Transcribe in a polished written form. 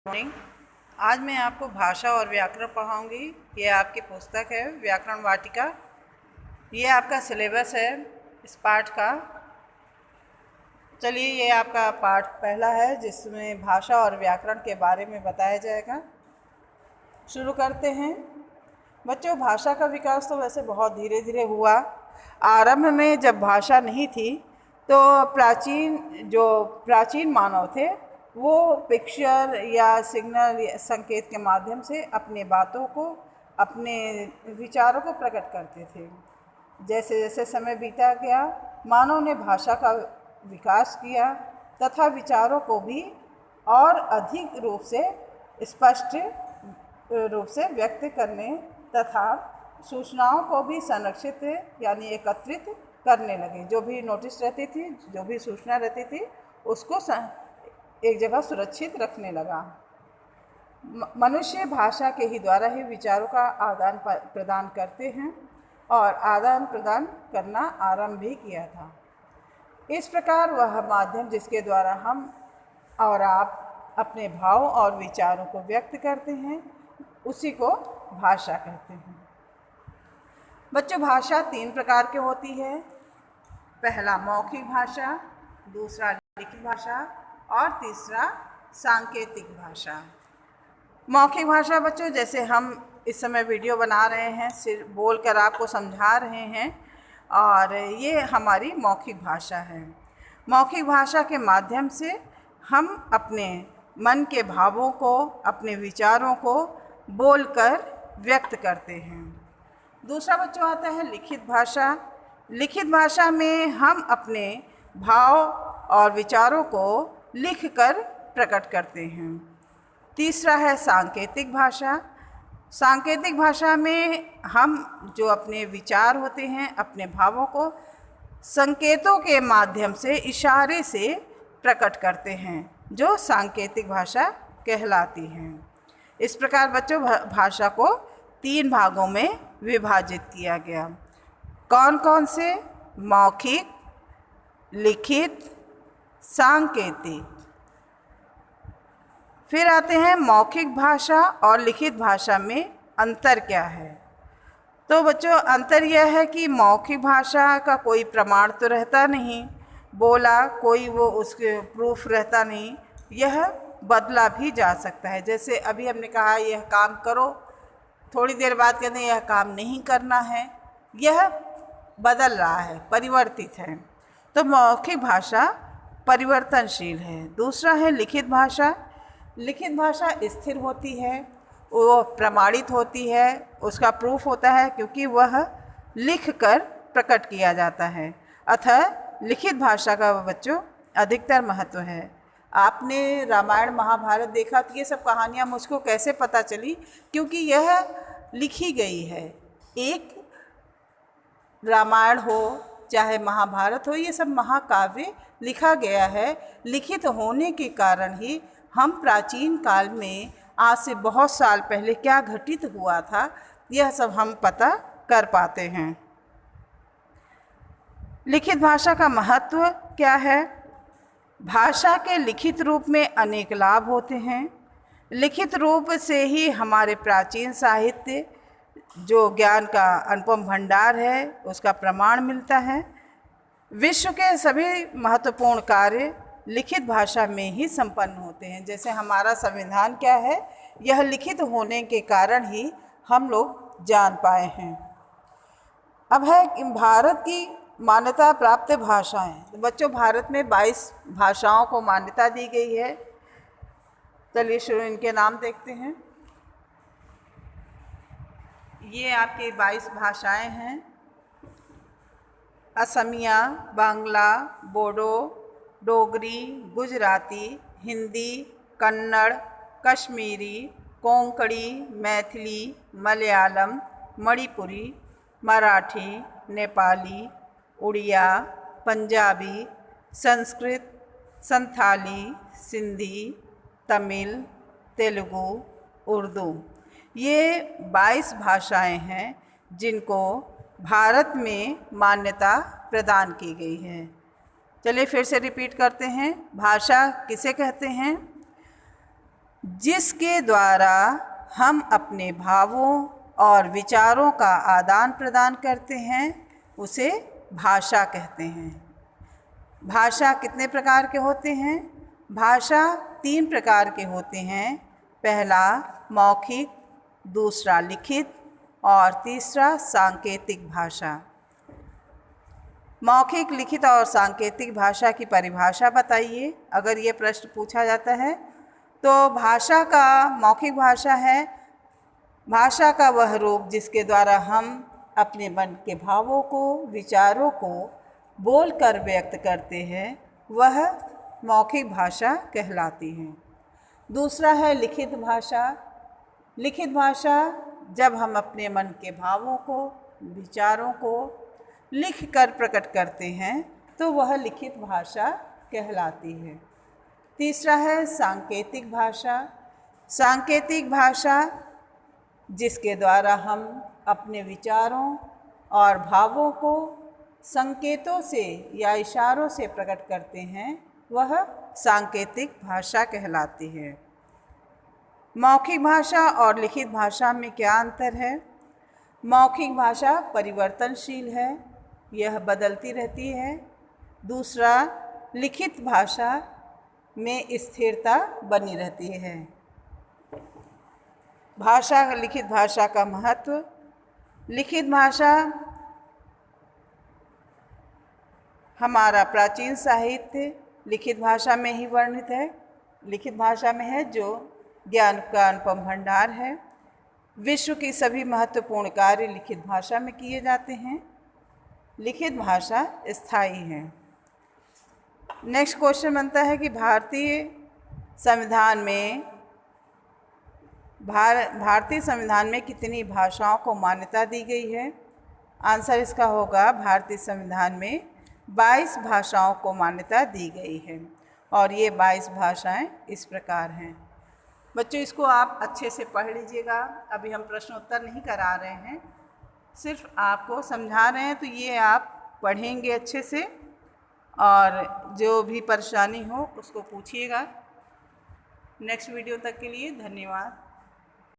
Morning. आज मैं आपको भाषा और व्याकरण पढ़ाऊंगी। ये आपकी पुस्तक है व्याकरण वाटिका। ये आपका सिलेबस है इस पाठ का। चलिए, ये आपका पाठ पहला है जिसमें भाषा और व्याकरण के बारे में बताया जाएगा। शुरू करते हैं। बच्चों, भाषा का विकास तो वैसे बहुत धीरे धीरे हुआ। आरंभ में जब भाषा नहीं थी तो प्राचीन मानव थे वो पिक्चर या सिग्नल संकेत के माध्यम से अपने बातों को, अपने विचारों को प्रकट करते थे। जैसे जैसे समय बीता गया, मानव ने भाषा का विकास किया तथा विचारों को भी और अधिक रूप से स्पष्ट रूप से व्यक्त करने तथा सूचनाओं को भी संरक्षित यानी एकत्रित करने लगे। जो भी नोटिस रहती थी, जो भी सूचना रहती थी, उसको एक जगह सुरक्षित रखने लगा। मनुष्य भाषा के ही द्वारा ही विचारों का आदान प्रदान करते हैं और आदान प्रदान करना आरंभ भी किया था। इस प्रकार वह माध्यम जिसके द्वारा हम और आप अपने भाव और विचारों को व्यक्त करते हैं, उसी को भाषा कहते हैं। बच्चों, भाषा 3 प्रकार की होती है। पहला मौखिक भाषा, दूसरा लिखित भाषा और तीसरा सांकेतिक भाषा। मौखिक भाषा बच्चों, जैसे हम इस समय वीडियो बना रहे हैं, सिर्फ बोलकर आपको समझा रहे हैं, और ये हमारी मौखिक भाषा है। मौखिक भाषा के माध्यम से हम अपने मन के भावों को, अपने विचारों को बोलकर व्यक्त करते हैं। दूसरा बच्चों आता है लिखित भाषा। लिखित भाषा में हम अपने भाव और विचारों को लिखकर प्रकट करते हैं। तीसरा है सांकेतिक भाषा। सांकेतिक भाषा में हम जो अपने विचार होते हैं, अपने भावों को संकेतों के माध्यम से, इशारे से प्रकट करते हैं, जो सांकेतिक भाषा कहलाती है। इस प्रकार बच्चों, भाषा को 3 भागों में विभाजित किया गया। कौन कौन से? मौखिक, लिखित, सांकेतिक। फिर आते हैं मौखिक भाषा और लिखित भाषा में अंतर क्या है। तो बच्चों, अंतर यह है कि मौखिक भाषा का कोई प्रमाण तो रहता नहीं, बोला कोई वो उसके प्रूफ रहता नहीं, यह बदला भी जा सकता है। जैसे अभी हमने कहा यह काम करो, थोड़ी देर बाद कहते हैं यह काम नहीं करना है, यह बदल रहा है, परिवर्तित है। तो मौखिक भाषा परिवर्तनशील है। दूसरा है लिखित भाषा। लिखित भाषा स्थिर होती है, वो प्रमाणित होती है, उसका प्रूफ होता है क्योंकि वह लिखकर प्रकट किया जाता है। अतः लिखित भाषा का बच्चों अधिकतर महत्व है। आपने रामायण महाभारत देखा तो ये सब कहानियाँ मुझको कैसे पता चली? क्योंकि यह लिखी गई है। एक रामायण हो चाहे महाभारत हो, ये सब महाकाव्य लिखा गया है। लिखित होने के कारण ही हम प्राचीन काल में, आज से बहुत साल पहले क्या घटित हुआ था, यह सब हम पता कर पाते हैं। लिखित भाषा का महत्व क्या है? भाषा के लिखित रूप में अनेक लाभ होते हैं। लिखित रूप से ही हमारे प्राचीन साहित्य, जो ज्ञान का अनुपम भंडार है, उसका प्रमाण मिलता है। विश्व के सभी महत्वपूर्ण कार्य लिखित भाषा में ही संपन्न होते हैं। जैसे हमारा संविधान क्या है, यह लिखित होने के कारण ही हम लोग जान पाए हैं। अब है कि भारत की मान्यता प्राप्त भाषाएं। तो बच्चों, भारत में 22 भाषाओं को मान्यता दी गई है। चलिए शुरू इनके नाम देखते हैं। ये आपके 22 भाषाएं हैं। असमिया, बांग्ला, बोडो, डोगरी, गुजराती, हिंदी, कन्नड़, कश्मीरी, कोंकणी, मैथिली, मलयालम, मणिपुरी, मराठी, नेपाली, उड़िया, पंजाबी, संस्कृत, संथाली, सिंधी, तमिल, तेलुगु, उर्दू। ये 22 भाषाएं हैं जिनको भारत में मान्यता प्रदान की गई है। चलिए फिर से रिपीट करते हैं। भाषा किसे कहते हैं? जिसके द्वारा हम अपने भावों और विचारों का आदान प्रदान करते हैं उसे भाषा कहते हैं। भाषा कितने प्रकार के होते हैं? भाषा 3 प्रकार के होते हैं। पहला मौखिक, दूसरा लिखित और तीसरा सांकेतिक भाषा। मौखिक, लिखित और सांकेतिक भाषा की परिभाषा बताइए। अगर ये प्रश्न पूछा जाता है तो भाषा का मौखिक भाषा है भाषा का वह रूप जिसके द्वारा हम अपने मन के भावों को, विचारों को बोलकर व्यक्त करते हैं, वह मौखिक भाषा कहलाती है। दूसरा है लिखित भाषा। लिखित भाषा जब हम अपने मन के भावों को, विचारों को लिख कर प्रकट करते हैं तो वह लिखित भाषा कहलाती है। तीसरा है सांकेतिक भाषा। सांकेतिक भाषा जिसके द्वारा हम अपने विचारों और भावों को संकेतों से या इशारों से प्रकट करते हैं, वह सांकेतिक भाषा कहलाती है। मौखिक भाषा और लिखित भाषा में क्या अंतर है? मौखिक भाषा परिवर्तनशील है, यह बदलती रहती है। दूसरा, लिखित भाषा में स्थिरता बनी रहती है। भाषा, लिखित भाषा का महत्व। लिखित भाषा हमारा प्राचीन साहित्य लिखित भाषा में ही वर्णित है। लिखित भाषा में है जो ज्ञान का अनुपम भंडार है। विश्व की सभी महत्वपूर्ण कार्य लिखित भाषा में किए जाते हैं। लिखित भाषा स्थायी है। नेक्स्ट क्वेश्चन बनता है कि भारतीय संविधान में कितनी भाषाओं को मान्यता दी गई है? आंसर इसका होगा भारतीय संविधान में 22 भाषाओं को मान्यता दी गई है और ये 22 भाषाएं इस प्रकार हैं। बच्चों, इसको आप अच्छे से पढ़ लीजिएगा। अभी हम प्रश्न उत्तर नहीं करा रहे हैं, सिर्फ आपको समझा रहे हैं, तो ये आप पढ़ेंगे अच्छे से और जो भी परेशानी हो उसको पूछिएगा। नेक्स्ट वीडियो तक के लिए धन्यवाद।